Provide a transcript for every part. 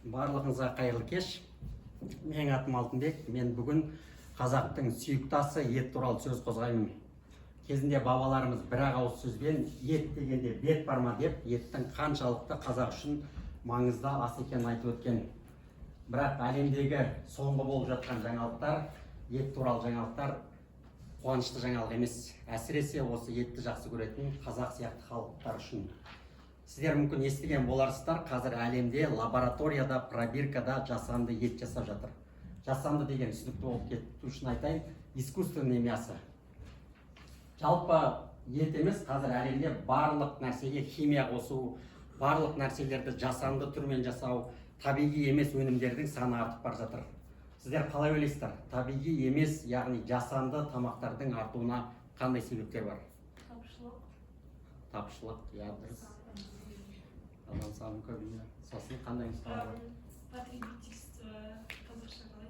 Барлығыңызға қайырлы кеш. Менің атым Алтынбек. Мен бүгін қазақтың сүйікті асы ет туралы сөз қозғаймын. Кезінде бабаларымыз бір-ақ ауыз сөзбен ет дегенде бет бар ма деп, еттің қаншалықты қазақ үшін маңызды ас екенін айтып өткен. Бірақ әлемдегі соңғы болып жатқан жаңалықтар, ет туралы жаңалықтар қуанышты жаңалық емес. Әсіресе осы етті жақсы көретін қазақ сияқты халықтар үшін. Сіздер мүмкін естіген боларсыздар, қазір әлемде лабораторияда, пробиркада жасанды ет жасап жатыр. Жасанды деген түсінікті болып кету үшін айтайын, искусственный мясо. Жалпы ет емес, қазір әлемде барлық нәрсеге химия қосу, барлық нәрселерді жасанды түрмен жасау, табиғи емес өнімдердің саны артып бара жатыр. Сіздер қалай ойлайсыздар? Табиғи емес, яғни жасанды тамақтардың артуына қандай себептер бар? Тапшылық, иә, дұрыс. Адам саны көбейді. Сосын қандай мысалдар бар? Потребительство, қазақша қалай?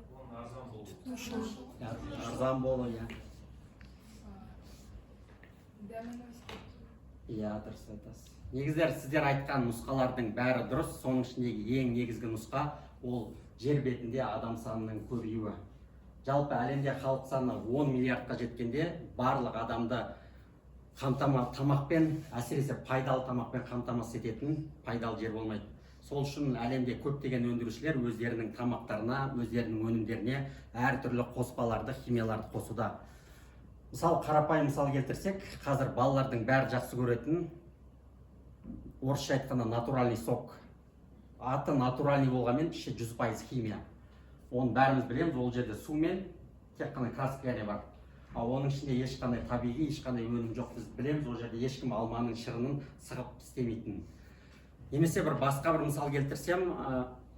Арзан болу, иә. Иә, дұрыс айтасыз. Негіздер, сіздер айтқан нұсқалардың бәрі дұрыс. Соның ішіндегі ең негізгі нұсқа ол жер бетінде адам санының көбеюі. Жалпы әлемде халық саны 10 миллиардқа жеткенде барлық адамды тамақпен, әсіресе пайдалы тамақпен қамтамасыз ететін пайдалы жер болмайды. Сол үшін әлемде көптеген өндірушілер өздерінің тамақтарына, өздерінің өнімдеріне әртүрлі қоспаларды, химияларды қосуда. Мысалы, қарапайым мысал келтірсек, қазір балалардың бәрі жақсы көретін, орысша айтқанда натуральный сок. Аты натуральный болғанмен іші 100% химия. Оны бәріміз білеміз, ол жерде су мен тек қана краска бар. Ал оның ішінде ешқандай табиғи, ешқандай өнім жоқ. Біз білеміз, ол жерде ешкім алманың шырынын сығып істемейтін. Немесе бір басқа бір мысал келтірсем,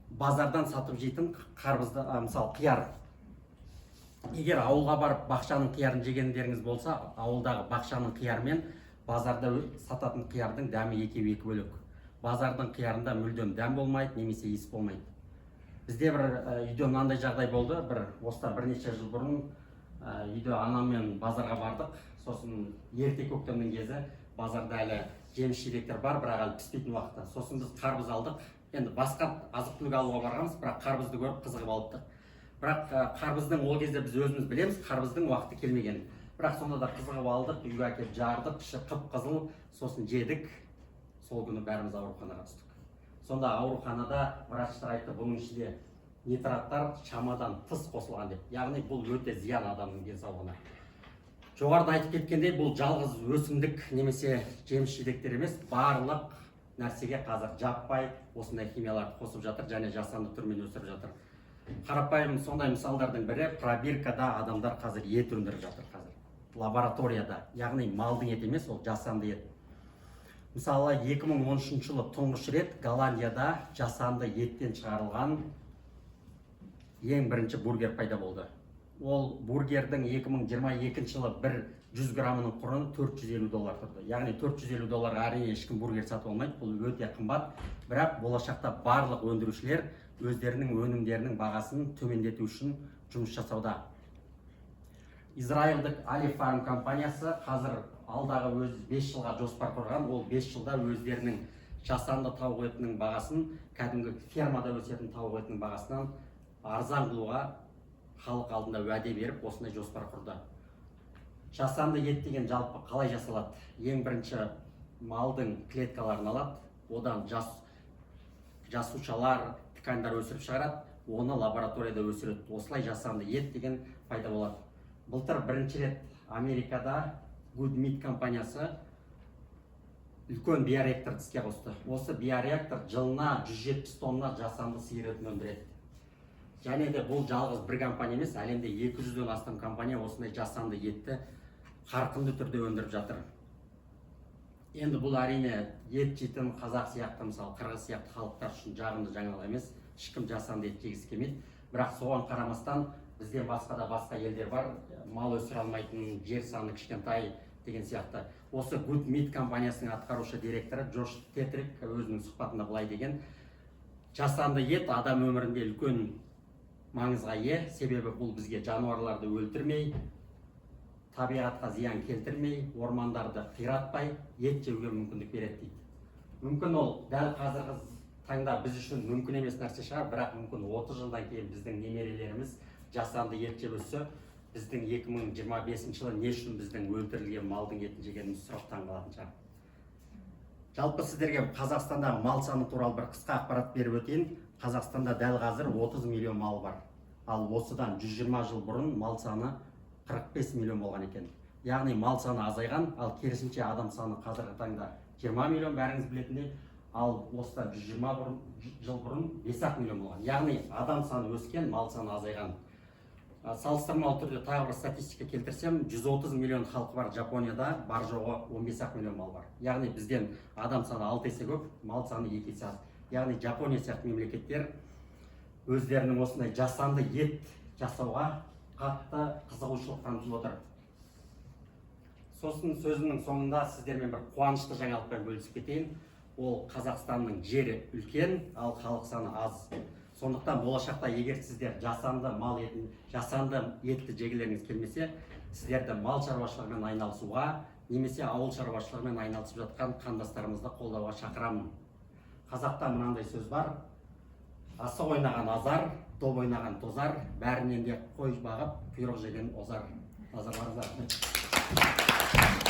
базардан сатып жейтін қарбызды, мысалы қияр. Егер ауылға барып бақшаның қиярын жегендеріңіз болса, ауылдағы бақшаның қияры мен базарда сататын қиярдың дәмі екеуі екі бөлек. Базардың қиярында мүлдем дәм болмайды, немесе иіс болмайды. Бізде бір үйде мынандай жағдай болды, осыдан бірнеше жыл бұрын үйде анаммен базарға бардық. Сосын ерте көктемнің кезі, базарда әлі жеміс-жидектер бар, бірақ әлі піспейтін уақытта. Сосын біз қарбыз алдық. Енді басқа азық-түлік алуға барғанбыз, бірақ қарбызды көріп қызығып алыптық. Бірақ қарбыздың ол кезде біз өзіміз білеміз, қарбыздың уақыты келмеген. Бірақ сонда да қызығып алдық, үйге әкеліп жардық, іші қып-қызыл, сосын жедік. Сол күні бәріміз ауруханаға түстік. Сонда ауруханада врачтар айтты, бұның ішінде нитраттар шамадан тыс қосылған деп. Яғни бұл өте зиян адамның денсаулығына. Жоғарыда айтып кеткендей, бұл жалғыз өсімдік немесе жеміс-жидектер емес, барлық нәрсеге қазір жаппай осындай химияларды қосып жатыр және жасанды түрмен өсіріп жатыр. Қарапайым сондай мысалдардың бірі, пробиркада адамдар қазір ет өндіріп жатыр қазір. Лабораторияда, яғни малдың еті емес, ол жасанды ет. Мысалы, 2013 жылы тұңғыш рет Голландияда жасанды еттен шығарылған ең бірінші бургер пайда болды. Ол бургердің 2022 жылы 100 граммының құны $450 тұрды. Яғни $450 әрине ешкім бургер сатып алмайды, бұл өте қымбат. Бірақ болашақта барлық өндірушілер өздерінің өнімдерінің бағасын төмендету үшін жұмыс жасауда. Израильдік Aleph Farm компаниясы қазір алдағы өз 5 жылға жоспар құрған. Ол 5 жылда өздерінің жасанды тауық етінің бағасын, кәдімгі фермада өсетін тауық етінің бағасынан арзан қылуға халық алдында уәде беріп, осындай жоспар құрды. Жасанды ет деген жалпы қалай жасалады? Ең бірінші малдың клеткаларын алады, одан жасушалар, тканьдар өсіріп шығарады, оны лабораторияда өсіреді. Осылай жасанды ет деген пайда болады. Былтыр бірінші рет Америкада Good Meat компаниясы үлкен биореакторды іске қосты. Осы биореактор жылына 170 тонна жасанды сиыр етін өндіреді. Және де бұл жалғыз бір компания емес, әлемде 200-ден астам компания осындай жасанды етті қарқынды түрде өндіріп жатыр. Енді бұл әрине ет жейтін қазақ сияқты, мысалы қырғыз сияқты халықтар үшін жағымды жаңалық емес, ешкім жасанды ет жегісі келмейді. Бірақ соған қарамастан бізден басқа да басқа елдер бар, мал өсіре алмайтын, жер саны кішкентай деген сияқты. Осы Good Meat компаниясының атқарушы директоры Джош Тетрик өзінің сұхбатында былай деген: жасанды ет адам өмірінде үлкен маңызға ие, себебі бұл бізге жануарларды өлтірмей, табиғатқа зиян келтірмей, ормандарды қиратпай, ет жеуге мүмкіндік береді дейді. Мүмкін ол дәл қазіргі таңда біз үшін мүмкін емес нәрсе шығар, бірақ мүмкін 30 жылдан кейін біздің немерелеріміз жасанды ет жеп өссе, біздің 2025 жылы не үшін біздің өлтірілген малдың етін жегеніміз сұрақтан қалатын шығар. Жалпы сіздерге Қазақстандағы мал саны туралы бір қысқа ақпарат беріп өтейін. Қазақстанда дәл қазір 30 миллион мал бар. Ал осыдан 120 жыл бұрын мал саны 45 миллион болған екен. Яғни мал саны азайған, ал керісінше адам саны қазіргі таңда 20 миллион бәріңіз білетіндей, ал осыдан 120 жыл бұрын 5 миллион болған. Яғни адам саны өскен, мал саны азайған. Салыстырмалы түрде тағы бір статистика келтірсем, 130 миллион халқы бар Жапонияда бар жоғы 15 миллион мал бар. Яғни бізден адам саны 6 есе көп, мал саны 2 есе аз. Яғни Жапония сияқты мемлекеттер өздерінің осындай жасанды ет жасауға қатты қызығушылық танытып отыр. Сосын сөзімнің соңында сіздермен бір қуанышты жаңалықпен бөлісіп кетейін. Ол Қазақстанның жері үлкен, ал халық саны аз. Сондықтан болашақта егер сіздер жасанды мал етін, жасанды етті жегілеріңіз келмесе, сіздерді мал шаруашылығымен айналысуға, немесе ауыл шаруашылығымен айналысып жатқан қандастарымызды қолдауға шақырамын. Қазақта мынандай сөз бар: асық ойнаған азар, топ ойнаған тозар, бәрінен де қой бағып, құйрық жеген озар. Назарларыңызға рахмет.